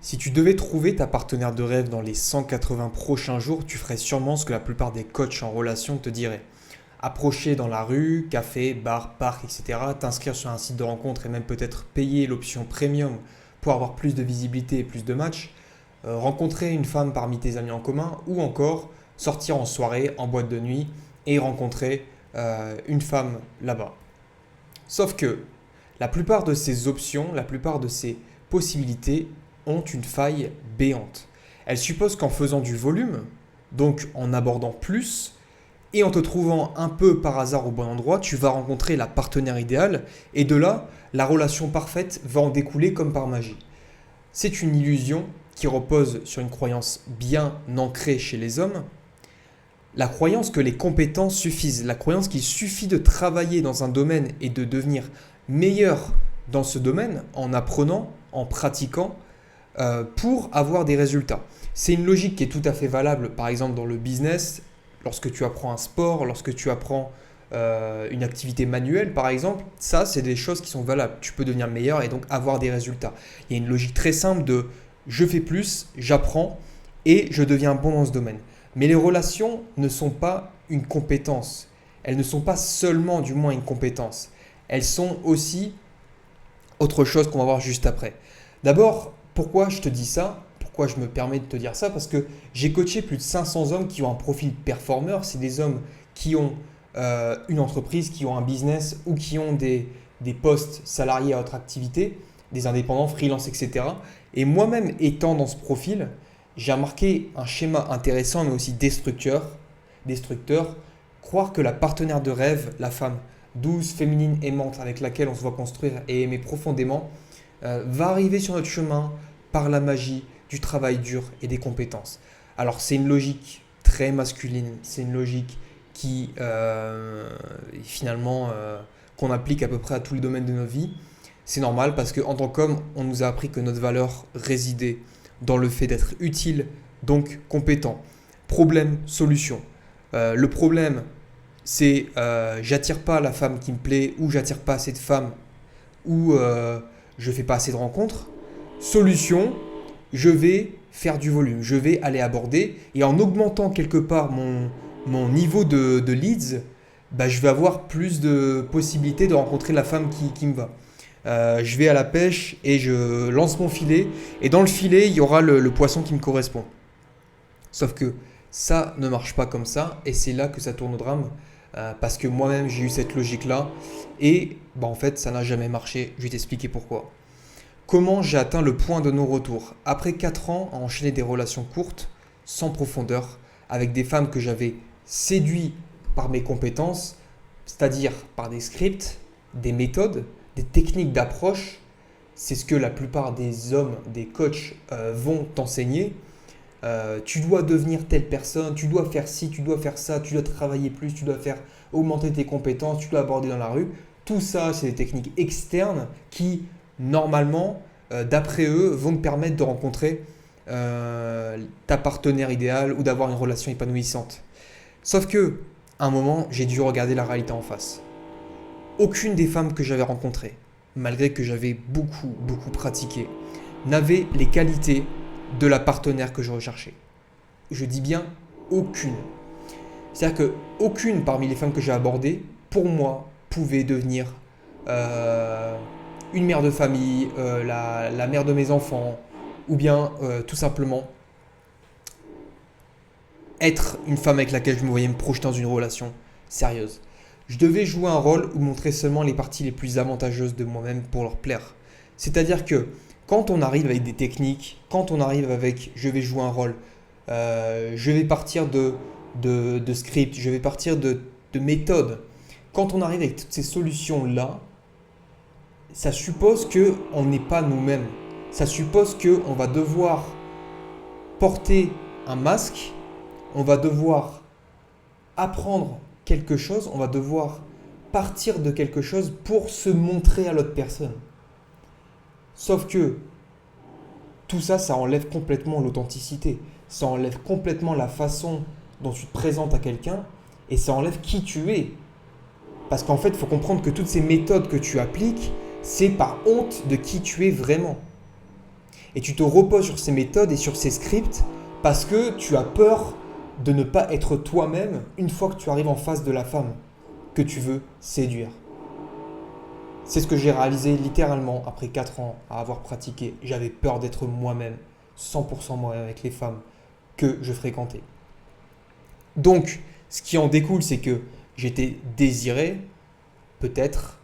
Si tu devais trouver ta partenaire de rêve dans les 180 prochains jours, tu ferais sûrement ce que la plupart des coachs en relation te diraient. Approcher dans la rue, café, bar, parc, etc. T'inscrire sur un site de rencontre et même peut-être payer l'option premium pour avoir plus de visibilité et plus de matchs. Rencontrer une femme parmi tes amis en commun ou encore sortir en soirée, en boîte de nuit et rencontrer une femme là-bas. Sauf que la plupart de ces options, la plupart de ces possibilités ont une faille béante. Elles supposent qu'en faisant du volume, donc en abordant plus, et en te trouvant un peu par hasard au bon endroit, tu vas rencontrer la partenaire idéale, et de là, la relation parfaite va en découler comme par magie. C'est une illusion qui repose sur une croyance bien ancrée chez les hommes, la croyance que les compétences suffisent, la croyance qu'il suffit de travailler dans un domaine et de devenir meilleur dans ce domaine en apprenant, en pratiquant, pour avoir des résultats. C'est une logique qui est tout à fait valable, par exemple dans le business, lorsque tu apprends un sport, lorsque tu apprends une activité manuelle, par exemple. Ça, c'est des choses qui sont valables. Tu peux devenir meilleur et donc avoir des résultats. Il y a une logique très simple de je fais plus, j'apprends et je deviens bon dans ce domaine. Mais les relations ne sont pas une compétence. Elles ne sont pas seulement, du moins, une compétence. Elles sont aussi autre chose qu'on va voir juste après. D'abord, pourquoi je te dis ça? Pourquoi je me permets de te dire ça? Parce que j'ai coaché plus de 500 hommes qui ont un profil performeur. C'est des hommes qui ont une entreprise, qui ont un business ou qui ont des postes salariés à autre activité, des indépendants, freelance, etc. Et moi-même étant dans ce profil, j'ai remarqué un schéma intéressant mais aussi destructeur. Croire que la partenaire de rêve, la femme douce, féminine, aimante avec laquelle on se voit construire et aimer profondément, va arriver sur notre chemin par la magie du travail dur et des compétences. Alors c'est une logique très masculine, c'est une logique qui finalement qu'on applique à peu près à tous les domaines de nos vies. C'est normal parce qu'en tant qu'homme, on nous a appris que notre valeur résidait dans le fait d'être utile, donc compétent. Problème, solution. Le problème, c'est j'attire pas la femme qui me plaît ou j'attire pas assez de femmes ou je fais pas assez de rencontres. Solution, je vais faire du volume, je vais aller aborder et en augmentant quelque part mon niveau de leads, bah, je vais avoir plus de possibilités de rencontrer la femme qui me va. Je vais à la pêche et je lance mon filet et dans le filet il y aura le poisson qui me correspond. Sauf que ça ne marche pas comme ça et c'est là que ça tourne au drame parce que moi-même j'ai eu cette logique-là et bah, en fait ça n'a jamais marché. Je vais t'expliquer pourquoi. Comment j'ai atteint le point de non-retour? Après 4 ans à enchaîner des relations courtes, sans profondeur, avec des femmes que j'avais séduites par mes compétences, c'est-à-dire par des scripts, des méthodes, des techniques d'approche, c'est ce que la plupart des hommes, des coachs vont t'enseigner. Tu dois devenir telle personne, tu dois faire ci, tu dois faire ça, tu dois travailler plus, tu dois faire augmenter tes compétences, tu dois aborder dans la rue. Tout ça, c'est des techniques externes qui, normalement, d'après eux, vont te permettre de rencontrer ta partenaire idéale ou d'avoir une relation épanouissante. Sauf que, à un moment, j'ai dû regarder la réalité en face. Aucune des femmes que j'avais rencontrées, malgré que j'avais beaucoup pratiqué, n'avait les qualités de la partenaire que je recherchais. Je dis bien aucune. C'est-à-dire qu'aucune parmi les femmes que j'ai abordées, pour moi, pouvait devenir une mère de famille, la mère de mes enfants, ou bien tout simplement être une femme avec laquelle je me voyais me projeter dans une relation sérieuse. Je devais jouer un rôle ou montrer seulement les parties les plus avantageuses de moi-même pour leur plaire. C'est-à-dire que quand on arrive avec des techniques, quand on arrive avec je vais jouer un rôle, je vais partir de script, je vais partir de méthodes, quand on arrive avec toutes ces solutions-là, ça suppose qu'on n'est pas nous-mêmes. Ça suppose qu'on va devoir porter un masque, on va devoir apprendre quelque chose, on va devoir partir de quelque chose pour se montrer à l'autre personne. Sauf que tout ça, ça enlève complètement l'authenticité. Ça enlève complètement la façon dont tu te présentes à quelqu'un et ça enlève qui tu es. Parce qu'en fait, il faut comprendre que toutes ces méthodes que tu appliques, c'est par honte de qui tu es vraiment. Et tu te reposes sur ces méthodes et sur ces scripts parce que tu as peur de ne pas être toi-même une fois que tu arrives en face de la femme que tu veux séduire. C'est ce que j'ai réalisé littéralement après 4 ans à avoir pratiqué. J'avais peur d'être moi-même, 100% moi-même avec les femmes que je fréquentais. Donc, ce qui en découle, c'est que j'étais désiré, peut-être,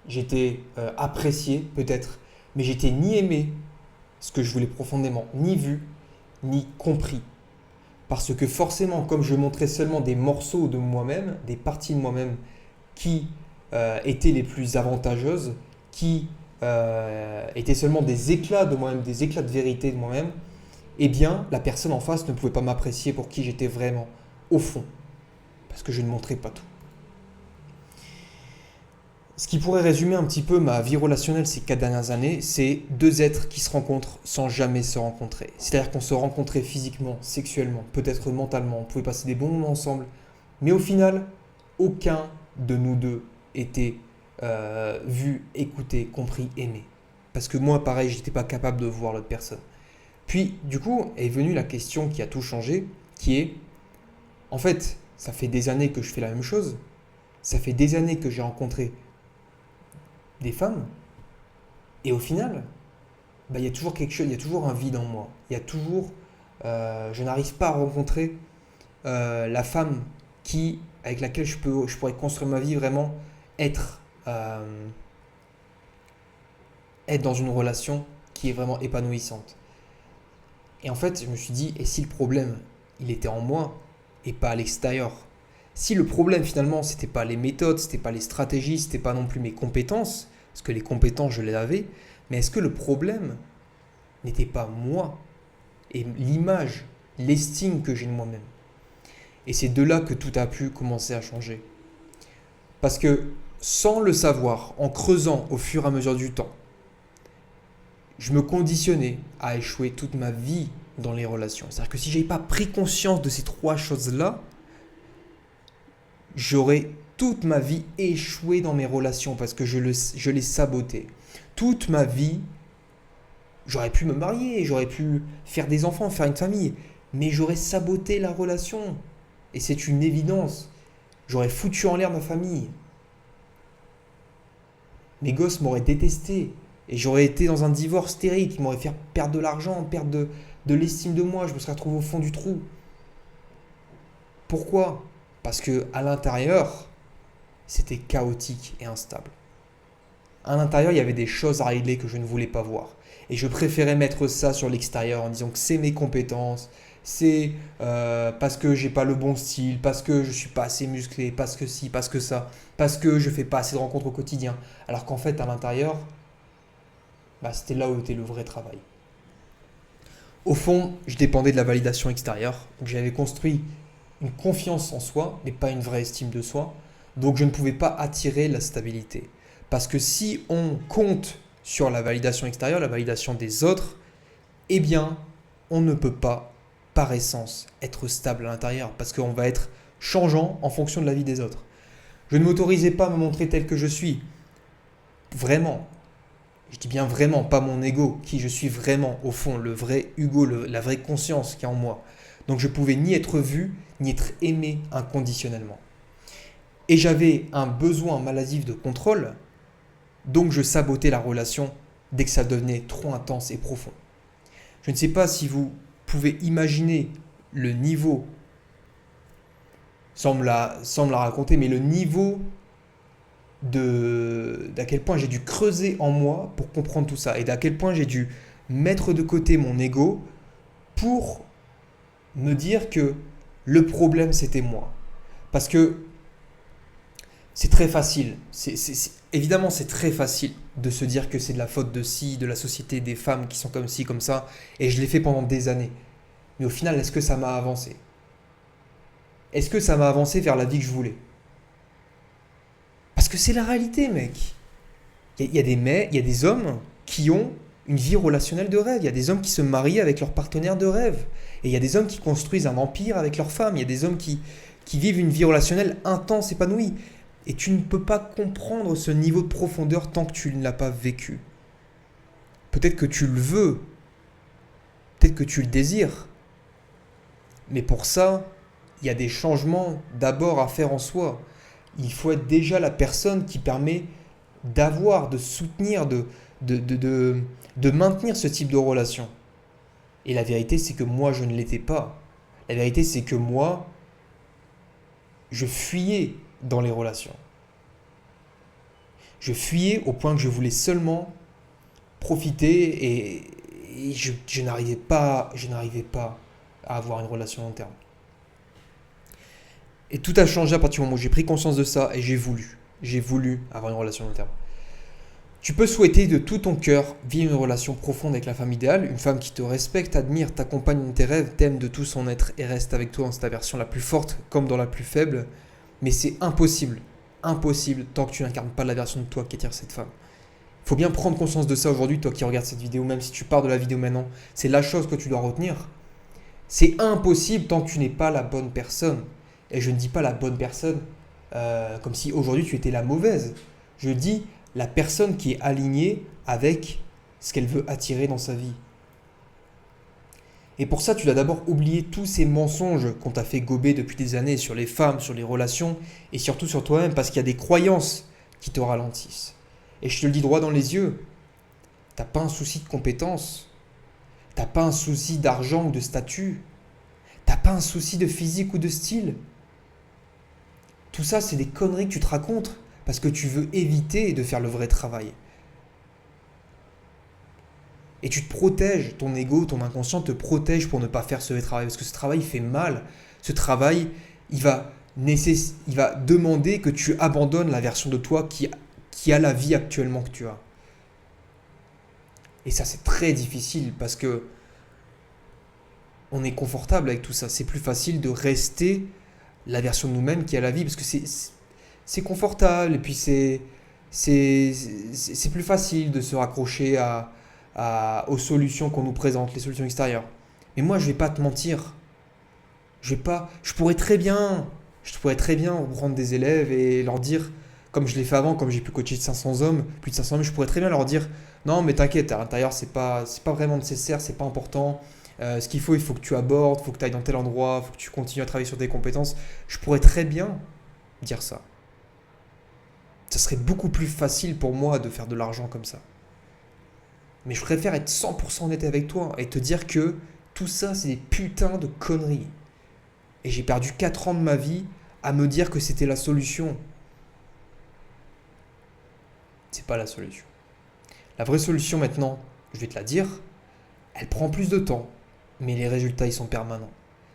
j'étais apprécié, peut-être, mais j'étais ni aimé, ce que je voulais profondément, ni vu, ni compris. Parce que forcément, comme je montrais seulement des morceaux de moi-même, des parties de moi-même qui étaient les plus avantageuses, qui étaient seulement des éclats de moi-même, des éclats de vérité de moi-même, eh bien, la personne en face ne pouvait pas m'apprécier pour qui j'étais vraiment, au fond, parce que je ne montrais pas tout. Ce qui pourrait résumer un petit peu ma vie relationnelle ces 4 dernières années, c'est 2 êtres qui se rencontrent sans jamais se rencontrer. C'est-à-dire qu'on se rencontrait physiquement, sexuellement, peut-être mentalement, on pouvait passer des bons moments ensemble, mais au final, aucun de nous deux était vu, écouté, compris, aimé. Parce que moi, pareil, je n'étais pas capable de voir l'autre personne. Puis, du coup, est venue la question qui a tout changé, qui est, en fait, ça fait des années que je fais la même chose, ça fait des années que j'ai rencontré des femmes, et au final, il y a toujours quelque chose, il y a toujours un vide en moi. Il y a toujours, je n'arrive pas à rencontrer la femme avec laquelle je pourrais construire ma vie, vraiment être, être dans une relation qui est vraiment épanouissante. Et en fait, je me suis dit, et si le problème, il était en moi et pas à l'extérieur? Si le problème finalement, c'était pas les méthodes, c'était pas les stratégies, c'était pas non plus mes compétences, parce que les compétences, je les avais, mais est-ce que le problème n'était pas moi et l'image, l'estime que j'ai de moi-même? Et c'est de là que tout a pu commencer à changer. Parce que sans le savoir, en creusant au fur et à mesure du temps, je me conditionnais à échouer toute ma vie dans les relations. C'est-à-dire que si je n'avais pas pris conscience de ces 3 choses-là, j'aurais toute ma vie échoué dans mes relations parce que je les sabotais. Toute ma vie, j'aurais pu me marier, j'aurais pu faire des enfants, faire une famille, mais j'aurais saboté la relation. Et c'est une évidence. J'aurais foutu en l'air ma famille. Mes gosses m'auraient détesté. Et j'aurais été dans un divorce terrible qui m'aurait fait perdre de l'argent, perdre de l'estime de moi. Je me serais retrouvé au fond du trou. Pourquoi ? Parce que à l'intérieur, c'était chaotique et instable. À l'intérieur, il y avait des choses à régler que je ne voulais pas voir. Et je préférais mettre ça sur l'extérieur en disant que c'est mes compétences, c'est parce que j'ai pas le bon style, parce que je suis pas assez musclé, parce que ci, parce que ça, parce que je fais pas assez de rencontres au quotidien. Alors qu'en fait, à l'intérieur, c'était là où était le vrai travail. Au fond, je dépendais de la validation extérieure. Donc j'avais construit une confiance en soi, mais pas une vraie estime de soi. Donc je ne pouvais pas attirer la stabilité. Parce que si on compte sur la validation extérieure, la validation des autres, eh bien, on ne peut pas, par essence, être stable à l'intérieur. Parce qu'on va être changeant en fonction de la vie des autres. Je ne m'autorisais pas à me montrer tel que je suis. Vraiment. Je dis bien vraiment, pas mon ego, qui je suis vraiment, au fond, le vrai Hugo, la vraie conscience qui est en moi. Donc je ne pouvais ni être vu, ni être aimé inconditionnellement. Et j'avais un besoin maladif de contrôle, donc je sabotais la relation dès que ça devenait trop intense et profond. Je ne sais pas si vous pouvez imaginer le niveau, sans me la raconter, mais le niveau d'à quel point j'ai dû creuser en moi pour comprendre tout ça et d'à quel point j'ai dû mettre de côté mon ego pour me dire que le problème c'était moi. Parce que c'est très facile, évidemment c'est très facile de se dire que c'est de la faute de ci, de la société, des femmes qui sont comme ci, comme ça, et je l'ai fait pendant des années. Mais au final, est-ce que ça m'a avancé ? Est-ce que ça m'a avancé vers la vie que je voulais ? Parce que c'est la réalité, mec. Il y a des hommes qui ont une vie relationnelle de rêve. Il y a des hommes qui se marient avec leur partenaire de rêve. Et il y a des hommes qui construisent un empire avec leur femme. Il y a des hommes qui vivent une vie relationnelle intense, épanouie. Et tu ne peux pas comprendre ce niveau de profondeur tant que tu ne l'as pas vécu. Peut-être que tu le veux, Peut-être que tu le désires. Mais pour ça, il y a des changements d'abord à faire en soi. Il faut être déjà la personne qui permet d'avoir, de soutenir, de maintenir ce type de relation. Et la vérité, c'est que moi, je ne l'étais pas. La vérité, c'est que moi, je fuyais dans les relations. Je fuyais au point que je voulais seulement profiter et je n'arrivais pas à avoir une relation long terme. Et tout a changé à partir du moment où j'ai pris conscience de ça et j'ai voulu avoir une relation long terme. Tu peux souhaiter de tout ton cœur vivre une relation profonde avec la femme idéale, une femme qui te respecte, t'admire, t'accompagne dans tes rêves, t'aime de tout son être et reste avec toi dans ta version la plus forte comme dans la plus faible. Mais c'est impossible tant que tu n'incarnes pas la version de toi qu'attire cette femme. Il faut bien prendre conscience de ça aujourd'hui, toi qui regardes cette vidéo, même si tu pars de la vidéo maintenant, c'est la chose que tu dois retenir. C'est impossible tant que tu n'es pas la bonne personne. Et je ne dis pas la bonne personne comme si aujourd'hui tu étais la mauvaise. Je dis la personne qui est alignée avec ce qu'elle veut attirer dans sa vie. Et pour ça, tu dois d'abord oublier tous ces mensonges qu'on t'a fait gober depuis des années sur les femmes, sur les relations et surtout sur toi-même parce qu'il y a des croyances qui te ralentissent. Et je te le dis droit dans les yeux, t'as pas un souci de compétence, t'as pas un souci d'argent ou de statut, t'as pas un souci de physique ou de style. Tout ça, c'est des conneries que tu te racontes parce que tu veux éviter de faire le vrai travail. Et tu te protèges, ton ego, ton inconscient te protège pour ne pas faire ce vrai travail. Parce que ce travail fait mal. Ce travail, il va demander que tu abandonnes la version de toi qui a la vie actuellement que tu as. Et ça, c'est très difficile parce que on est confortable avec tout ça. C'est plus facile de rester la version de nous-mêmes qui a la vie parce que c'est confortable et puis c'est plus facile de se raccrocher aux solutions qu'on nous présente, les solutions extérieures. Mais moi, je vais pas te mentir. Je pourrais très bien reprendre des élèves et leur dire, comme je l'ai fait avant, comme j'ai pu coacher 500 hommes, plus de 500 hommes, je pourrais très bien leur dire, non, mais t'inquiète, à l'intérieur, c'est pas vraiment nécessaire, c'est pas important. Ce qu'il faut, il faut que tu abordes, il faut que tu ailles dans tel endroit, il faut que tu continues à travailler sur tes compétences. Je pourrais très bien dire ça. Ça serait beaucoup plus facile pour moi de faire de l'argent comme ça. Mais je préfère être 100% honnête avec toi et te dire que tout ça, c'est des putains de conneries. Et j'ai perdu 4 ans de ma vie à me dire que c'était la solution. C'est pas la solution. La vraie solution maintenant, je vais te la dire, elle prend plus de temps, mais les résultats, ils sont permanents.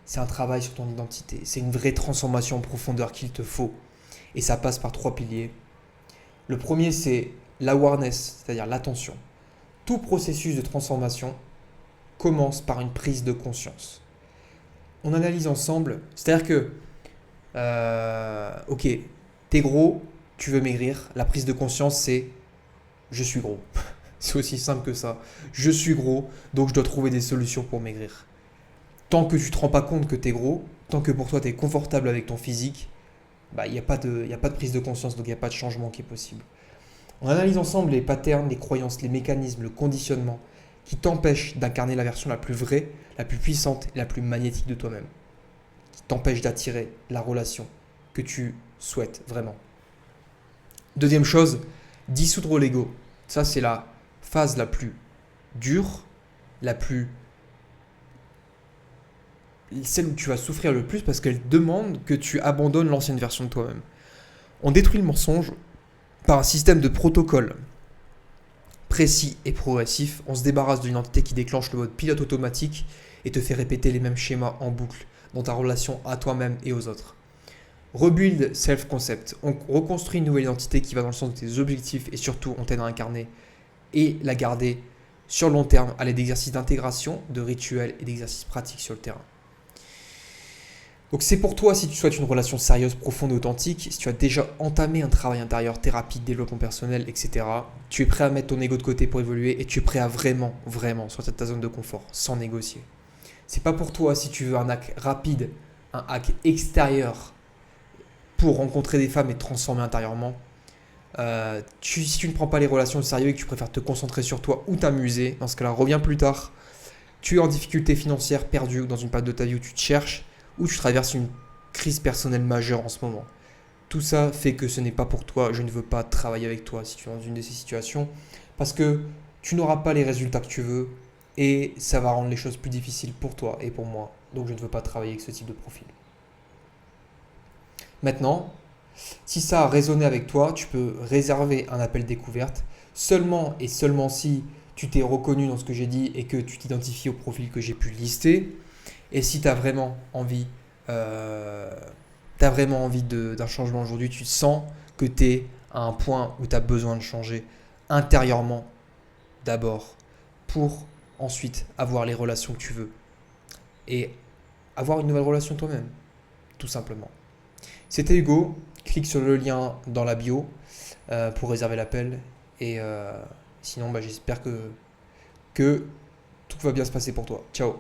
C'est un travail sur ton identité. C'est une vraie transformation en profondeur qu'il te faut. Et ça passe par 3 piliers. Le premier, c'est l'awareness, c'est-à-dire l'attention. Tout processus de transformation commence par une prise de conscience. On analyse ensemble, c'est-à-dire que, ok, t'es gros, tu veux maigrir, la prise de conscience c'est je suis gros. C'est aussi simple que ça. Je suis gros, donc je dois trouver des solutions pour maigrir. Tant que tu ne te rends pas compte que t'es gros, tant que pour toi tu es confortable avec ton physique, il n'y a pas de prise de conscience, donc il n'y a pas de changement qui est possible. On analyse ensemble les patterns, les croyances, les mécanismes, le conditionnement qui t'empêchent d'incarner la version la plus vraie, la plus puissante et la plus magnétique de toi-même. Qui t'empêchent d'attirer la relation que tu souhaites vraiment. Deuxième chose, dissoudre l'ego. Ça, c'est la phase la plus dure, celle où tu vas souffrir le plus parce qu'elle demande que tu abandonnes l'ancienne version de toi-même. On détruit le mensonge par un système de protocole précis et progressif. On se débarrasse de l'identité qui déclenche le mode pilote automatique et te fait répéter les mêmes schémas en boucle dans ta relation à toi-même et aux autres. Rebuild self-concept. On reconstruit une nouvelle identité qui va dans le sens de tes objectifs et surtout on t'aide à incarner et la garder sur le long terme à l'aide d'exercices d'intégration, de rituels et d'exercices pratiques sur le terrain. Donc c'est pour toi si tu souhaites une relation sérieuse, profonde et authentique, si tu as déjà entamé un travail intérieur, thérapie, développement personnel, etc. Tu es prêt à mettre ton ego de côté pour évoluer et tu es prêt à vraiment sortir de ta zone de confort sans négocier. C'est pas pour toi si tu veux un hack rapide, un hack extérieur pour rencontrer des femmes et te transformer intérieurement. Si tu ne prends pas les relations au sérieux et que tu préfères te concentrer sur toi ou t'amuser, dans ce cas-là, reviens plus tard. tu es en difficulté financière, perdu ou dans une période de ta vie où tu te cherches, ou tu traverses une crise personnelle majeure en ce moment. Tout ça fait que ce n'est pas pour toi. Je ne veux pas travailler avec toi si tu es dans une de ces situations parce que tu n'auras pas les résultats que tu veux et ça va rendre les choses plus difficiles pour toi et pour moi. Donc je ne veux pas travailler avec ce type de profil. Maintenant, si ça a résonné avec toi, tu peux réserver un appel découverte seulement et seulement si tu t'es reconnu dans ce que j'ai dit et que tu t'identifies au profil que j'ai pu lister. Et si tu as vraiment envie, d'un changement aujourd'hui, tu sens que tu es à un point où tu as besoin de changer intérieurement d'abord pour ensuite avoir les relations que tu veux et avoir une nouvelle relation toi-même, tout simplement. C'était Hugo, clique sur le lien dans la bio pour réserver l'appel et sinon j'espère que tout va bien se passer pour toi. Ciao.